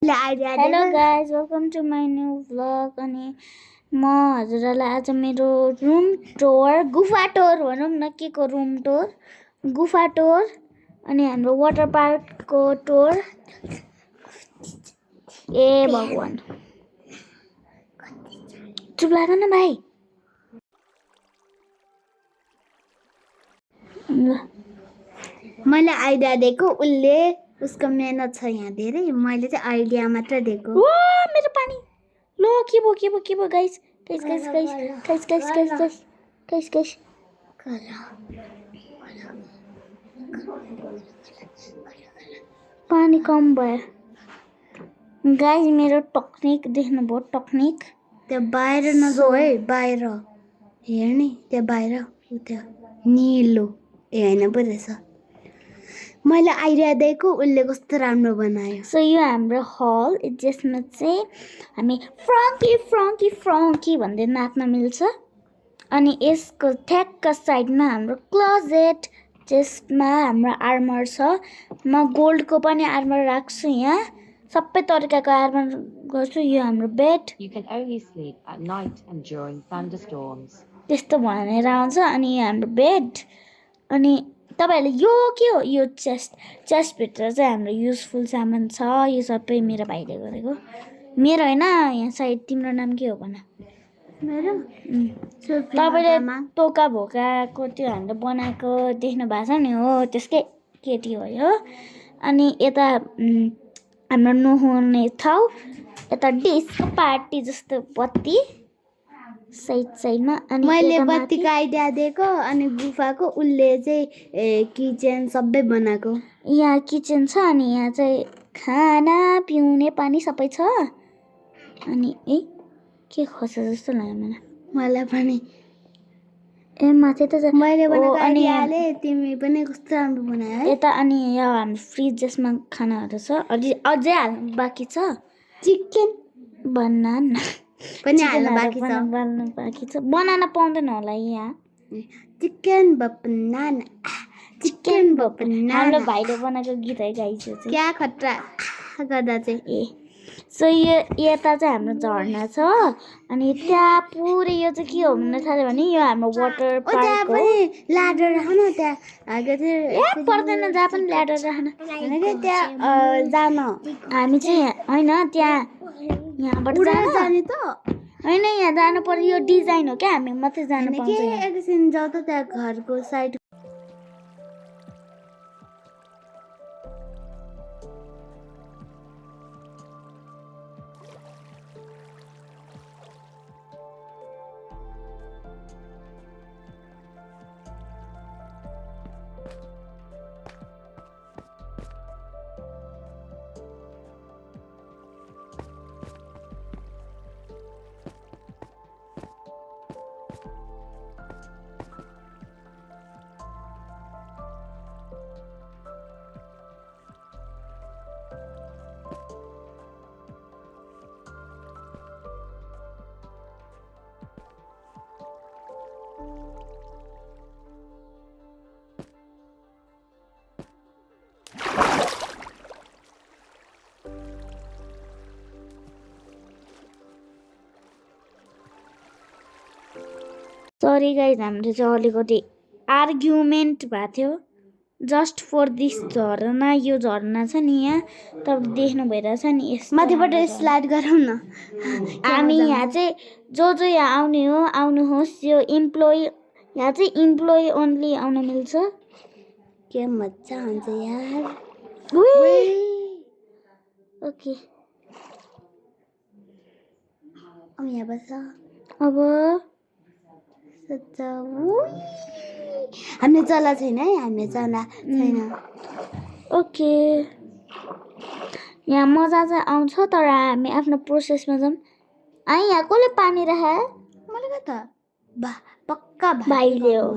Hello guys welcome to my new vlog. अनि म हजुरहरूलाई आज मेरो रुम टुर गुफा टुर भनौँ न के को रुम टुर गुफा टुर अनि हाम्रो वाटर पार्कको टुर। ए भगवान चुप लाग न भाइ। मैले आइडिया दिएको उसले उसको मेहनत छ यहाँ धेरै मैले चाहिँ आइडिया मात्र दिएको। वाह मेरो पानी लो के भयो guys guys guys guys guys guys guys guys guys guys पानी कम भयो गाइस। मेरो टेक्निक देख्नुभयो टेक्निक। त्यो बाहिर नजाऊ है बाहिर हेर नि त्यो बाहिर उता निलो ए हैन पो रहेछ। मैले आइडिया दिएको उसले कस्तो राम्रो बनायो। सो यो हाम्रो हल जसमा चाहिँ हामी फ्रङ्की फ्रङ्की फ्रङ्की भन्दै नाच्न मिल्छ। अनि यसको ठ्याक्क साइडमा हाम्रो क्लोजेट जसमा हाम्रो आर्मर छ। म गोल्डको पनि आर्मर राख्छु यहाँ सबै तरिकाको आर्मर गर्छु। यो हाम्रो बेड त्यस्तो भनेर आउँछ। अनि यो हाम्रो बेड अनि तपाईहरुले यो के हो यो चेस्ट भित्र चाहिँ हाम्रो युजफुल सामान छ। यो सबै मेरो भाइले गरेको मेरो हैन। यहाँ साइड तिम्रो नाम के हो भन? मेरो तपाईले टोका भोकाको त्यो हामीले बनाएको देख्नु भएको छ नि हो त्यसकै केटी हो यो। अनि यता हाम्रो नुहाउने ठाउँ यता डिस्को पार्टी जस्तो बत्ती साइडमा। अनि मैले बत्तीको आइडिया दिएको अनि गुफाको उसले चाहिँ किचन सबै बनाएको। यहाँ किचन छ अनि यहाँ चाहिँ खाना पिउने पानी सबै छ। अनि ए के खस्छ जस्तो लाग्यो मलाई पनि ए माथि त मैले बनाएको आइडियाले तिमी पनि कस्तो राम्रो बनायो है। यता अनि यहाँ हाम्रो फ्रिज जसमा खानाहरू छ अझै हाल्नु बाँकी छ। चिकन बनाना पनि हाल्नु बाँकी छ। बनाना पाउँदैन होला यहाँ। चिकन बनाना चिकन बनाना हाम्रो भाइले बनाएको गीत है गाइस यो चाहिँ क्या खतरा गर्दा चाहिँ ए। सो यो यता चाहिँ हाम्रो झरना छ। अनि त्यहाँ पुरै यो चाहिँ के हो भन्नु थाल्यो भने यो हाम्रो वाटर पार्क हो। ल्याडर राख्नु त्यहाँ ए पर्दैन जहाँ पनि ल्याडर राख्न त्यहाँ जान हामी चाहिँ हैन त्यहाँ यहाँबाट जाने त हैन यहाँ जानु पर्यो। यो डिजाइन हो क्या हामी मात्रै जानु पाउँछ। एकछिन जाऊ त त्यहाँ घरको साइड। सरी गाइज हाम्रो चाहिँ अलिकति आर्ग्युमेन्ट भएको थियो जस्ट फर दिस झरना। यो झरना छ नि यहाँ तपाईँ देख्नु भइरहेछ नि यस माथिबाट स्लाइड गरौँ न। हामी यहाँ चाहिँ जो यहाँ आउने हो आउनुहोस्। यो इम्प्लोइ यहाँ चाहिँ इम्प्लोइ ओन्ली आउन मिल्छ। के मजा आउँछ यार। ओके अब यहाँ बस अब हामीले चला छैन है हामीले चला छैन। ओके यहाँ मजा चाहिँ आउँछ तर हामी आफ्नो प्रोसेसमा जाऊँ। यहाँ कसले पानी राखे? मैले त पक्का भाइले हो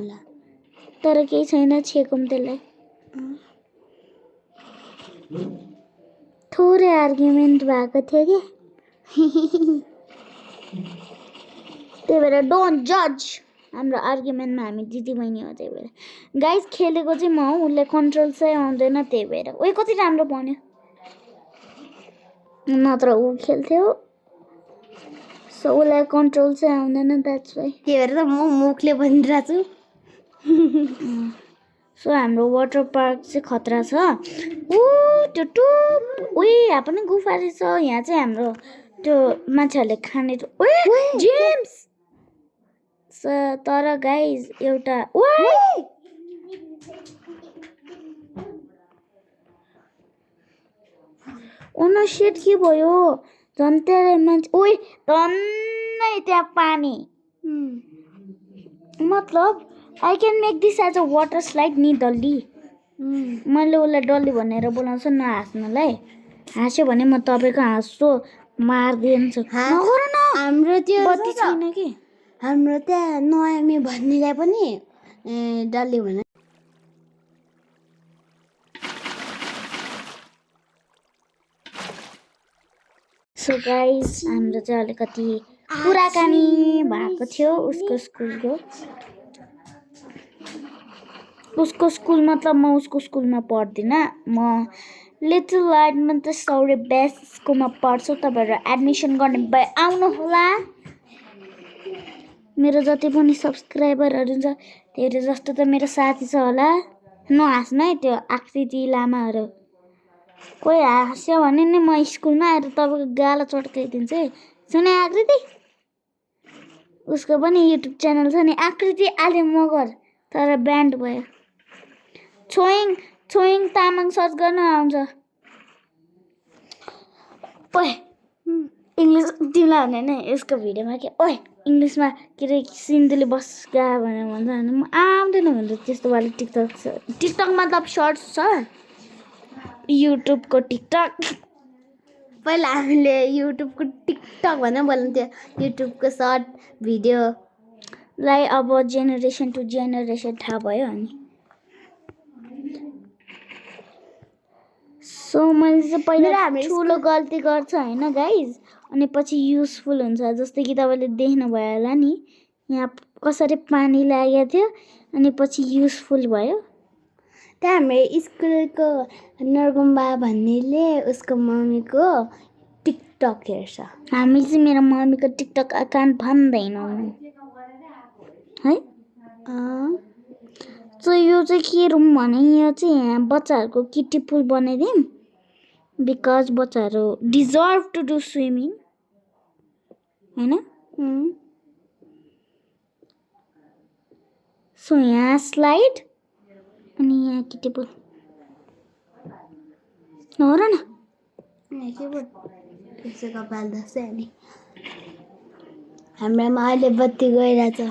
तर केही छैन छेकौँ त्यसलाई। थोरै आर्ग्युमेन्ट भएको थियो कि त्यही भएर डोन्ट जज। हाम्रो आर्ग्युमेन्टमा हामी दिदी बहिनी हो त्यही भएर गाइस खेलेको चाहिँ म हो उसले कन्ट्रोल चाहिँ आउँदैन त्यही भएर। ओइ कति राम्रो बन्यो नत्र ऊ खेल्थ्यो सो उसलाई कन्ट्रोल चाहिँ आउँदैन द्याट्स वाइ त्यही भएर त म मुखले भनिरहेको छु सो हाम्रो वाटर पार्क चाहिँ खतरा छ ऊ त्यो टुप उही यहाँ पनि गुफा रहेछ यहाँ चाहिँ हाम्रो त्यो मान्छेहरूले खाने जेम्स तर गाइज एउटा ओनो सेट के भयो झन् त्यहाँ मान्छे ओइ धन्नै त्यहाँ पानी मतलब I can make this as a water slide नि डल्ली मैले उसलाई डल्ली भनेर बोलाउँछु नहाँस्नुलाई हाँस्यो भने म तपाईँको हाँसो मारिदिन्छु नगर न हाम्रो त्यो बत्ती छैन कि हाम्रो त्यहाँ नयामी भन्नेलाई पनि डल्ली भने सो गाइस हाम्रो चाहिँ अलिकति कुराकानी भएको थियो उसको स्कुलको उसको स्कुल मतलब म उसको स्कुलमा पढ्दिनँ म लिटल लाइटमा त सौर्य बेस्ट स्कुलमा पढ्छु तपाईँहरू एडमिसन गर्ने भए आउनुहोला मेरो जति पनि सब्सक्राइबरहरू छ धेरै जस्तो त मेरो साथी छ होला नहाँस्नु है त्यो आकृति लामाहरू कोही हाँस्यो भने नि म स्कुलमा आएर तपाईँको गाला चट्काइदिन्छु है सुने आकृति उसको पनि युट्युब च्यानल छ नि आकृति आले मगर तर ब्यान्ड भयो छोइङ तामाङ सर्च गर्न आउँछ ओए इङ्ग्लिस तिमीलाई भने नि यसको भिडियोमा के ओए इङ्ग्लिसमा के अरे सिन्धुले बस गा भनेर भन्छ भने म आउँदैन भन्छ त्यस्तो वाला टिकटक मतलब सर्ट्स छ युट्युबको टिकटक पहिला हामीले युट्युबको टिकटक भनेर बोल्थ्यो युट्युबको सर्ट भिडियोलाई अब जेनेरेसन टु जेनेरेसन थाहा भयो अनि सो मैले चाहिँ पहिला ठुलो गल्ती गर्छ होइन गाइज अनि पछि युजफुल हुन्छ जस्तै कि तपाईँले देख्नुभयो होला नि यहाँ कसरी पानी लागेको थियो अनि पछि युजफुल भयो त्यहाँ हाम्रो स्कुलको नरगुम्बा भन्नेले उसको मम्मीको टिकटक हेर्छ हामी चाहिँ मेरो मम्मीको टिकटक अकाउन्ट भन्दैनौँ है सो यो चाहिँ के रुम भने यो चाहिँ यहाँ बच्चाहरूको किटी पुल बनाइदिउँ बिकज बच्चाहरू डिजर्भ टु डु स्विमिङ होइन सो यहाँ स्लाइड अनि यहाँ किटी पुल नगर न कपाल दसैँ अनि हाम्रोमा अहिले बत्ती गइरहेछ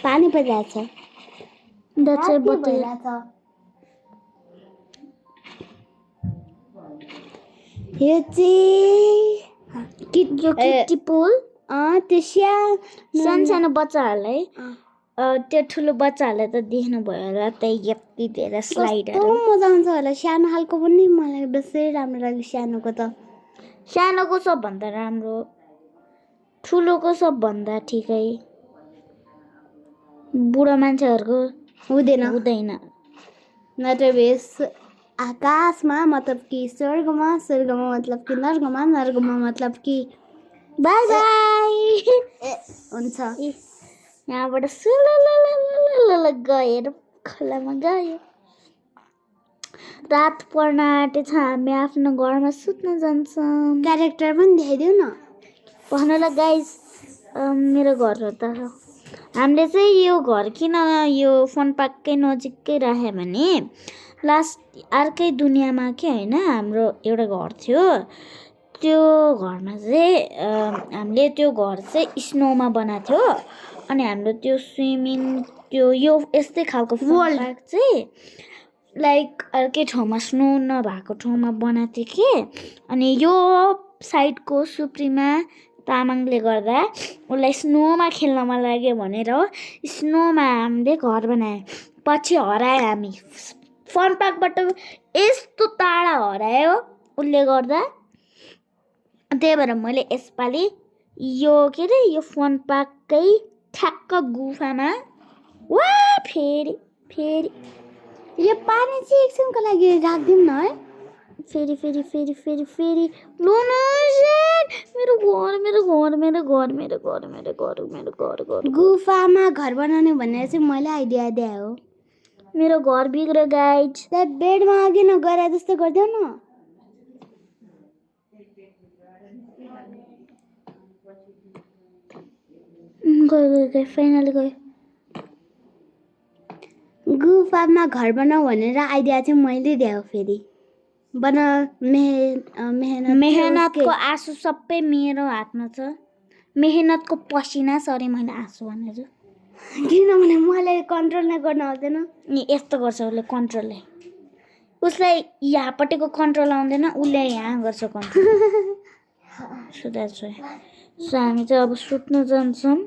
पानी परिरहेछ दसैँ बत्ती यो चाहिँ किटी पुल त्यो सानो बच्चाहरूलाई त्यो ठुलो बच्चाहरूलाई त देख्नुभयो होला त्यही यति धेरै स्लाइडहरू मजा आउँछ होला सानो खालको पनि मलाई बेसै राम्रो लाग्यो सानोको त सानोको सबभन्दा राम्रो ठुलोको सबभन्दा ठिकै बुढो मान्छेहरूको हुँदैन नत्र बेस आकाशमा मतलब कि स्वर्गमा मतलब कि नर्गमा मतलब कि बाई बाई हुन्छ यहाँबाट सुलुलुलुलुलुलु गएर खोलामा गयो रात पर्न आँटेछ हामी आफ्नो घरमा सुत्न जान्छौँ क्यारेक्टर पनि देखाइदेऊ न भन्नुलाई गाइस मेरो घर हो त हामीले चाहिँ यो घर किन यो फन पार्ककै नजिकै राख्यो भने लास्ट अर्कै दुनियाँमा के होइन हाम्रो एउटा घर थियो त्यो घरमा चाहिँ हामीले त्यो घर चाहिँ स्नोमा बनाएको थियो अनि हाम्रो त्यो स्विमिङ त्यो यो यस्तै खालको फन पार्क चाहिँ लाइक अर्कै ठाउँमा स्नो नभएको ठाउँमा बनाएको थियो कि अनि यो साइडको सुप्रिमा तामाङले गर्दा उसलाई स्नोमा खेल्नमा लाग्यो भनेर स्नोमा हामीले घर बनायो पछि हरायो हामी फन पार्कबाट यस्तो टाढा हरायो उसले गर्दा त्यही भएर मैले यसपालि यो के अरे यो फन पार्ककै ठ्याक्क गुफामा वा फेरि यो पानी चाहिँ एकछिनको लागि राखिदिउँ न है फेरि फेरि फेरि फेरि फेरि लोनासेट मेरो घर मेरो घर मेरो घर मेरो घर मेरो घर मेरो घर घर गुफामा घर बनाउने भनेर चाहिँ मैले आइडिया दिए हो। मेरो घर बिग्र गाइज त्यहाँ बेडमा अघि न गरे जस्तो गरिदेऊ न। गयो फाइनली गयो गुफामा घर बनाऊ भनेर आइडिया चाहिँ मैले दिए हो। फेरि बना मेहनतको आँसु सबै मेरो हातमा छ। मेहनतको पसिना सरी मैले आँसु भनेर किनभने मलाई कन्ट्रोल नै गर्न आउँदैन। नि यस्तो गर्छ उसले कन्ट्रोलले उसलाई यहाँपट्टिको कन्ट्रोल आउँदैन उसले यहाँ गर्छ control so that's why so हामी चाहिँ अब सुत्न जान्छौँ।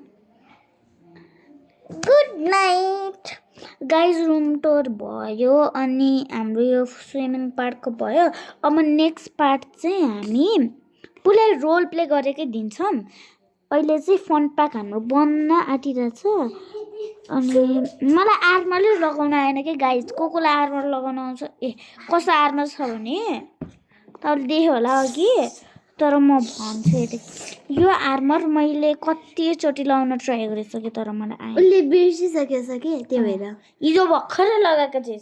Good night guys room tour भयो अनि हाम्रो यो स्विमिङ पार्कको भयो। अब नेक्स्ट पार्ट चाहिँ हामी पुरै रोल प्ले गरेकै दिन्छौँ। अहिले चाहिँ फन पार्क हाम्रो बन्न आँटिरहेछ अनि मलाई आर्मरै लगाउन आएन कि गाइज कसलाई आर्मर लगाउन आउँछ ए कस्तो आर्मर छ भने तपाईँले देख्यो होला अघि तर म भन्छु यति यो आर्मर मैले कतिचोटि लगाउन ट्राई गरिसकेँ तर मलाई आएन। उसले बिर्सिसकेछ कि त्यो भएर हिजो भर्खरै लगाएको थिएँ।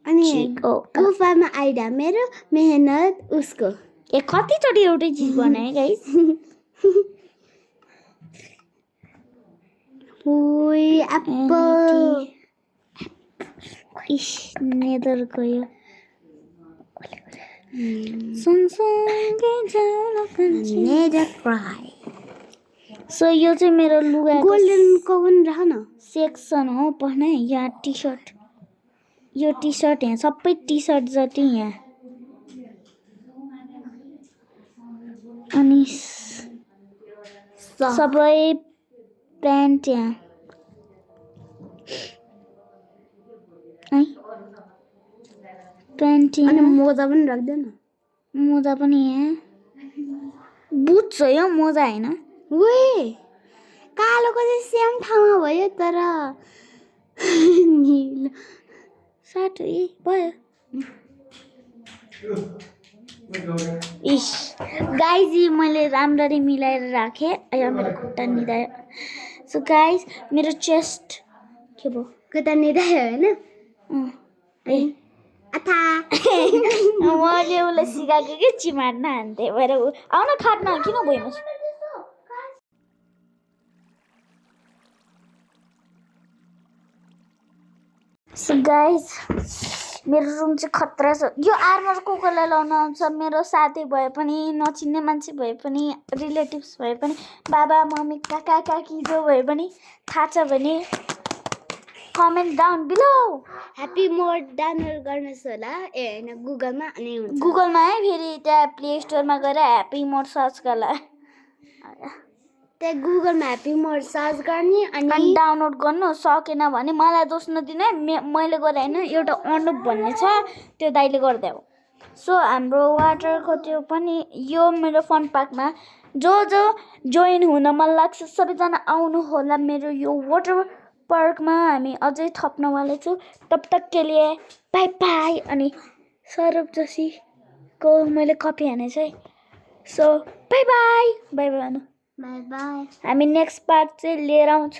अनि गुफामा आइडा मेरो मेहनत उसको ए कतिचोटि एउटै चिज बनाएँ गाइस ओइ एप्पल इस नेदर गयो सँगसँगै जान कान्छी नेदर क्राई सो यो चाहिँ मेरो लुगा गोल्डन कोवन रह न सेक्सन हो पढ्न यहाँ टी सर्ट यो टी सर्ट यहाँ सबै टी सर्ट जति यहाँ अनि सबै प्यान्ट यहाँ है प्यान्ट अनि मोजा पनि राख्दैन मोजा पनि यहाँ बुट्स हो यो मोजा होइन वे कालोको चाहिँ सेम ठाउँमा भयो तर निलो साट ए भयो इस गाइज मैले राम्ररी मिलाएर राखेँ यहाँ मेरो खुट्टा निधायो सो गाइज मेरो चेस्ट के भयो खुट्टा निधायो होइन ए अथा मैले उसलाई सिकाएको कि चिमार्न हान्थेँ भएर आउन खाट्न किन भइमा सो गाइज मेरो रुम चाहिँ खतरा छ यो आर्मर कसलाई लाउन आउँछ मेरो साथी भए पनि नचिन्ने मान्छे भए पनि रिलेटिभ्स भए पनि बाबा मम्मी काका काकी जो भए पनि थाहा छ भने कमेन्ट डाउन बिलो ह्याप्पी मोड डाउनलोड गर्नुहोस् होला ए होइन गुगलमा अनि गुगलमा है फेरि त्यहाँ प्ले स्टोरमा गएर ह्याप्पी मोड सर्च गर्ला त्यहाँ गुगलमा ह्याप्पी मोड सर्च गर्ने अनि डाउनलोड गर्नु सकेन भने मलाई दोष नदिनु है मैले गरेँ होइन एउटा अनुप भन्ने छ त्यो दाइले गर्दै हो सो हाम्रो वाटरको त्यो पनि यो मेरो फन पार्कमा जो जोइन हुन मन लाग्छ सबैजना आउनु होला मेरो यो वाटर पार्कमा हामी अझै थप्नवाले छु तब तक के लिए बाई बाई अनि सौरभ जोशीको मैले कपी हानेछु है so by by by by भन्नु बाई बाई हामी नेक्स्ट पार्ट चाहिँ लिएर आउँछ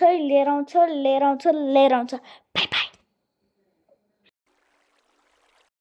बाई बाई